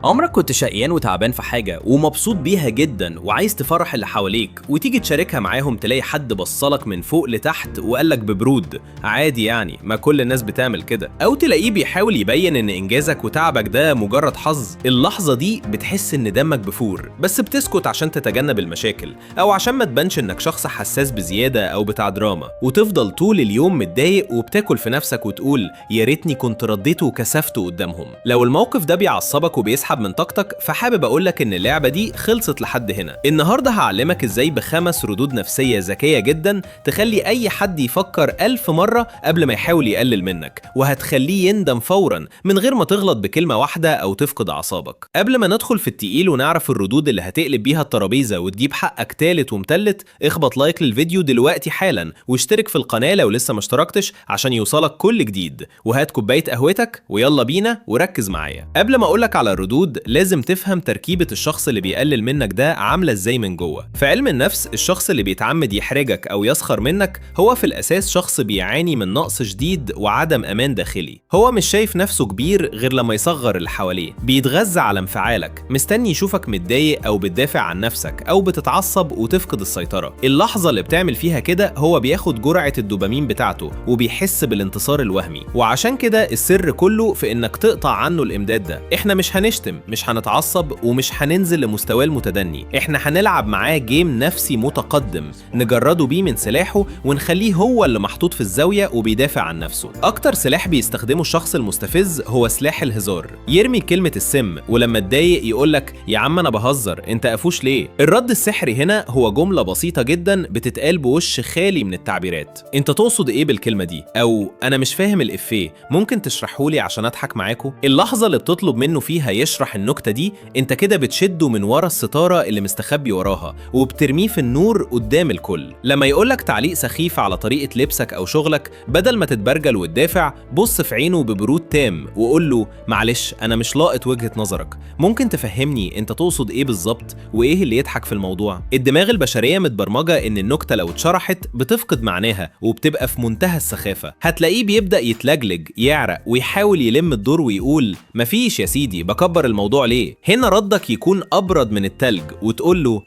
عمرك كنت شقيان وتعبان في حاجة ومبسوط بيها جدا وعايز تفرح اللي حواليك وتيجي تشاركها معاهم تلاقي حد بصلك من فوق لتحت وقالك ببرود عادي يعني ما كل الناس بتعمل كده، أو تلاقيه بيحاول يبين إن إنجازك وتعبك ده مجرد حظ؟ اللحظة دي بتحس إن دمك بفور بس بتسكت عشان تتجنب المشاكل أو عشان ما تبانش إنك شخص حساس بزيادة أو بتاع دراما، وتفضل طول اليوم متضايق وبتاكل في نفسك وتقول يا ريتني كنت رديته وكسفته قدامهم. لو الموقف ده بيعصبك وبيسحب من طاقتك فحابب اقولك ان اللعبة دي خلصت لحد هنا. النهاردة هعلمك ازاي ب5 ردود نفسية ذكية جدا تخلي اي حد يفكر 1000 مرة قبل ما يحاول يقلل منك، وهتخليه يندم فورا من غير ما تغلط بكلمة واحدة او تفقد اعصابك. قبل ما ندخل في التقيل ونعرف الردود اللي هتقلب بيها الترابيزة وتجيب حقك تالت ومتلت، اخبط لايك للفيديو دلوقتي حالا واشترك في القناة لو لسه ما اشتركتش عشان يوصلك كل جديد، وهات كوباية قهوتك ويلا بينا وركز معايا. قبل ما اقولك على الردود لازم تفهم تركيبة الشخص اللي بيقلل منك ده عاملة ازاي من جوه. في علم النفس الشخص اللي بيتعمد يحرجك او يسخر منك هو في الاساس شخص بيعاني من نقص شديد وعدم امان داخلي. هو مش شايف نفسه كبير غير لما يصغر اللي حواليه، بيتغذى على انفعالك، مستني يشوفك متضايق او بتدافع عن نفسك او بتتعصب وتفقد السيطرة. اللحظة اللي بتعمل فيها كده هو بياخد جرعة الدوبامين بتاعته وبيحس بالانتصار الوهمي، وعشان كده السر كله في انك تقطع عنه الامداد ده. احنا مش هنشتم، مش هنتعصب، ومش هننزل لمستواه المتدني، احنا هنلعب معاه جيم نفسي متقدم نجرده بيه من سلاحه ونخليه هو اللي محطوط في الزاوية وبيدافع عن نفسه. اكتر سلاح بيستخدمه الشخص المستفز هو سلاح الهزار، يرمي كلمة السم ولما اتضايق يقولك يا عم انا بهزر انت قفوش ليه. الرد السحري هنا هو جملة بسيطة جدا بتتقال بوش خالي من التعبيرات. انت تقصد ايه بالكلمة دي؟ او انا مش فاهم الافيه، ممكن تشرحهولي عشان اضحك معاكو؟ اللحظة اللي بتطلب منه فيها يشرح النكتة دي انت كده بتشده من ورا الستارة اللي مستخبي وراها وبترميه في النور قدام الكل. لما يقولك تعليق سخيف على طريقة لبسك او شغلك، بدل ما تتبرجل وتدافع بص في عينه ببرود تام وقول له معلش انا مش لاقط وجهة نظرك، ممكن تفهمني انت تقصد ايه بالظبط وايه اللي يضحك في الموضوع؟ الدماغ البشرية متبرمجة ان النكتة لو اتشرحت بتفقد معناها وبتبقى في منتهى السخافة. هتلاقيه بيبدأ يتلجلج يعرق ويحاول يلم الدور ويقول مفيش يا سيدي بكبر الموضوع ليه. هنا ردك يكون ابرد من التلج وتقول له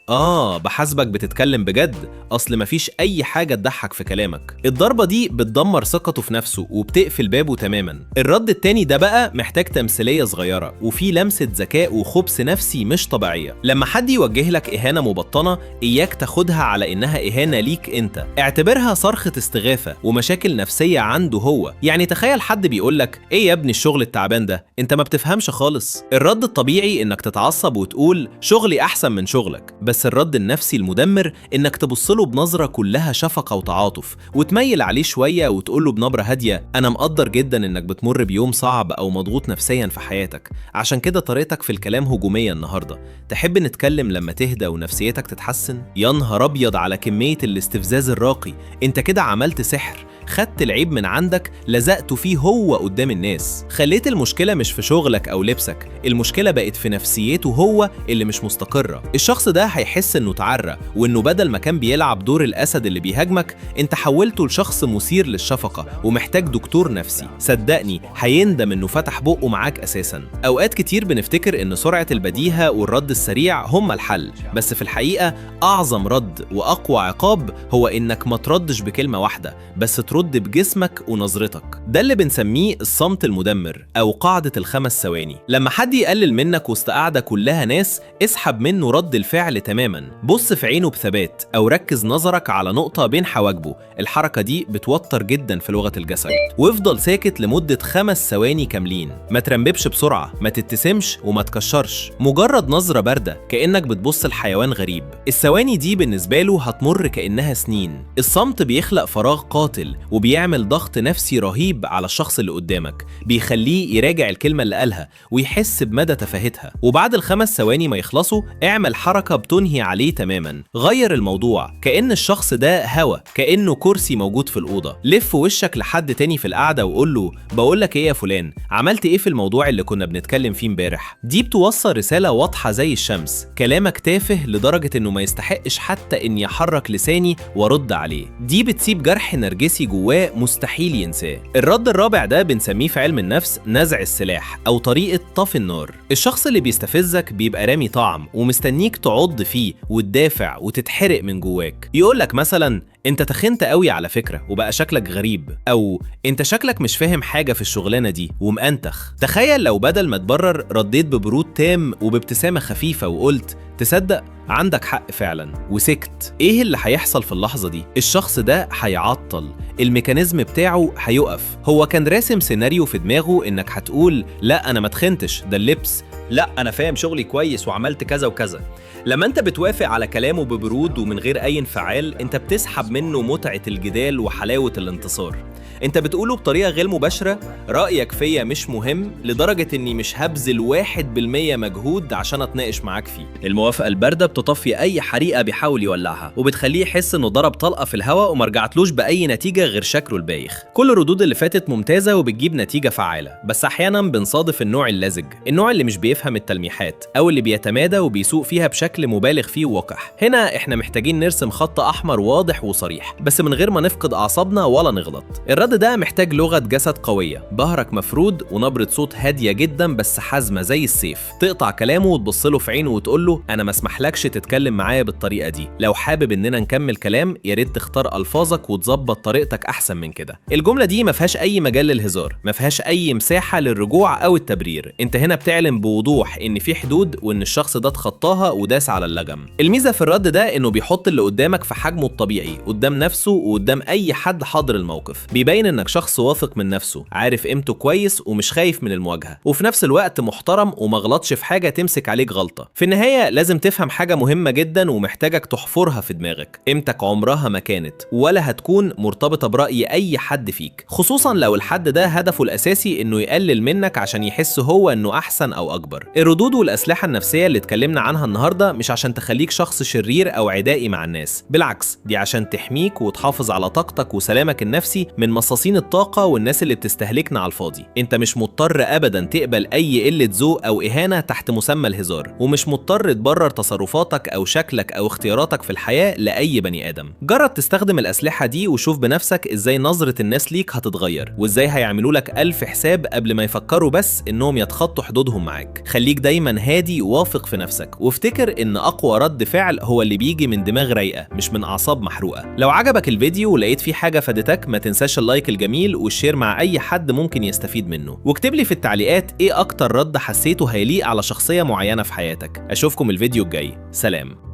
بحسبك بتتكلم بجد، اصل مفيش اي حاجة تضحك في كلامك. الضربة دي بتدمر ثقته في نفسه وبتقفل بابه تماما. الرد التاني ده بقى محتاج تمثيلية صغيرة وفي لمسة ذكاء وخبث نفسي مش طبيعية. لما حد يوجه لك اهانة مبطنة اياك تاخدها على انها اهانة ليك انت، اعتبرها صرخة استغاثة ومشاكل نفسية عنده هو. يعني تخيل حد بيقول لك ايه يا ابني الشغل التعبان ده، انت ما بتفهمش خالص. الرد الطبيعي انك تتعصب وتقول شغلي احسن من شغلك، بس الرد النفسي المدمر انك تبصله بنظرة كلها شفقة وتعاطف وتميل عليه شوية وتقوله بنبرة هادية انا مقدر جدا انك بتمر بيوم صعب او مضغوط نفسيا في حياتك، عشان كده طريقتك في الكلام هجومية النهاردة، تحب نتكلم لما تهدى ونفسيتك تتحسن؟ يا نهار ابيض على كمية الاستفزاز الراقي، انت كده عملت سحر، خدت العيب من عندك لزقته فيه هو قدام الناس. خليت المشكلة مش في شغلك او لبسك، المشكلة بقت في نفسيته هو اللي مش مستقرة. الشخص ده هيحس انه اتعرى وانه بدل ما كان بيلعب دور الاسد اللي بيهاجمك انت حولته لشخص مثير للشفقة ومحتاج دكتور نفسي. صدقني هيندم انه فتح بقه معاك اساسا. اوقات كتير بنفتكر ان سرعة البديهة والرد السريع هما الحل، بس في الحقيقة اعظم رد واقوى عقاب هو انك ما تردش بكلمة واحدة بس ترد بجسمك ونظرتك. ده اللي بنسميه الصمت المدمر او قاعدة ال5 ثواني. لما حد يقلل منك وسط قاعدة كلها ناس اسحب منه رد الفعل تماما، بص في عينه بثبات او ركز نظرك على نقطة بين حواجبه، الحركة دي بتوتر جدا في لغة الجسد، وافضل ساكت لمدة 5 ثواني كاملين. ما ترنببش بسرعة، ما تبتسمش وما تكشرش، مجرد نظرة باردة كأنك بتبص لحيوان غريب. الثواني دي بالنسبة له هتمر كأنها سنين. الصمت بيخلق فراغ قاتل وبيعمل ضغط نفسي رهيب على الشخص اللي قدامك، بيخليه يراجع الكلمة اللي قالها ويحس بمدى تفاهتها. وبعد ال5 ثواني ما يخلصوا اعمل حركة بتنهي عليه تماما، غير الموضوع كأن الشخص ده هوا، كأنه كرسي موجود في الأوضة. لف وشك لحد تاني في القعدة وقول له بقولك ايه يا فلان، عملت ايه في الموضوع اللي كنا بنتكلم فيه امبارح؟ دي بتوصل رسالة واضحة زي الشمس، كلامك تافه لدرجة انه ما يستحقش حتى اني احرك لساني وارد عليه. دي بتسيب جرح نرجسي جواه مستحيل ينساه. الرد الرابع ده بنسميه في علم النفس نزع السلاح أو طريقة طفي النار. الشخص اللي بيستفزك بيبقى رامي طعم ومستنيك تعض فيه وتدافع وتتحرق من جواك. يقولك مثلا انت تخنت قوي على فكرة وبقى شكلك غريب، او انت شكلك مش فاهم حاجة في الشغلانة دي ومأنتخ. تخيل لو بدل ما تبرر رديت ببرود تام وبابتسامة خفيفة وقلت تصدق عندك حق فعلا، وسكت. ايه اللي هيحصل في اللحظة دي؟ الشخص ده هيعطل، الميكانيزم بتاعه هيقف. هو كان راسم سيناريو في دماغه انك هتقول لا انا ما تخنتش، ده اللبس، لا انا فاهم شغلي كويس وعملت كذا وكذا. لما انت بتوافق على كلامه ببرود ومن غير اي انفعال، انت بتسحب منه متعة الجدال وحلاوة الانتصار. انت بتقوله بطريقة غير مباشرة رأيك فيا مش مهم لدرجة اني مش هبذل 1% مجهود عشان اتناقش معاك فيه. الموافقة الباردة بتطفي اي حريقة بيحاول يولعها، وبتخليه يحس انه ضرب طلقة في الهواء ومرجعتلوش بأي نتيجة غير شكله البايخ. كل الردود اللي فاتت ممتازة وبتجيب نتيجة فعالة، بس احيانا بنصادف النوع اللزج، النوع اللي مش بيفهم التلميحات او اللي بيتمادى وبيسوق فيها بشكل مبالغ فيه ووقح. هنا احنا محتاجين نرسم خط احمر واضح وصريح، بس من غير ما نفقد اعصابنا ولا نغلط. الرد ده محتاج لغة جسد قوية، ظهرك مفرود ونبرة صوت هادية جدا بس حازمة زي السيف. تقطع كلامه وتبصله في عينه وتقول له انا ما اسمحلكش تتكلم معايا بالطريقة دي، لو حابب اننا نكمل كلام يا ريت تختار الفاظك وتظبط طريقتك احسن من كده. الجملة دي ما فيهاش اي مجال للهزار، ما فيهاش اي مساحة للرجوع او التبرير. انت هنا بتعلن بوضوح ان في حدود وان الشخص ده اتخطاها وداس على اللجم. الميزة في الرد ده انه بيحط اللي قدامك في حجمه الطبيعي قدام نفسه وقدام اي حد حاضر الموقف. بيبين انك شخص واثق من نفسه، عارف قيمته كويس ومش خايف من المواجهة، وفي نفس الوقت محترم وما غلطش في حاجة تمسك عليك غلطة. في النهاية لازم تفهم حاجة مهمة جدا ومحتاجك تحفرها في دماغك، قيمتك عمرها ما كانت ولا هتكون مرتبطة برأي اي حد فيك، خصوصا لو الحد ده هدفه الاساسي انه يقلل منك عشان يحس هو انه احسن او اكبر. الردود والاسلحة النفسية اللي اتكلمنا عنها النهاردة مش عشان تخليك شخص شرير او عدائي مع الناس، بالعكس دي عشان تحميك وتحافظ على طاقتك وسلامك النفسي من مصاصين الطاقة والناس اللي بتستهلكنا على الفاضي. انت مش مضطر ابدا تقبل اي قلة ذوق او اهانة تحت مسمى الهزار، ومش مضطر تبرر تصرفاتك او شكلك او اختياراتك في الحياة لاي بني ادم. جرب تستخدم الاسلحة دي وشوف بنفسك ازاي نظرة الناس ليك هتتغير، وازاي هيعملوا لك 1000 حساب قبل ما يفكروا بس انهم يتخطوا حدودهم معاك. خليك دايما هادي واثق في نفسك، وافتكر ان اقوى رد فعل هو اللي بيجي من دماغ رايقة مش من اعصاب محروقة. لو عجبك الفيديو ولقيت فيه حاجة فادتك ما تنساش اللايك الجميل والشير مع اي حد ممكن يستفيد منه، واكتب لي في التعليقات ايه اكتر رد حسيته هيليق على شخصية معينة في حياتك. اشوفكم الفيديو الجاي، سلام.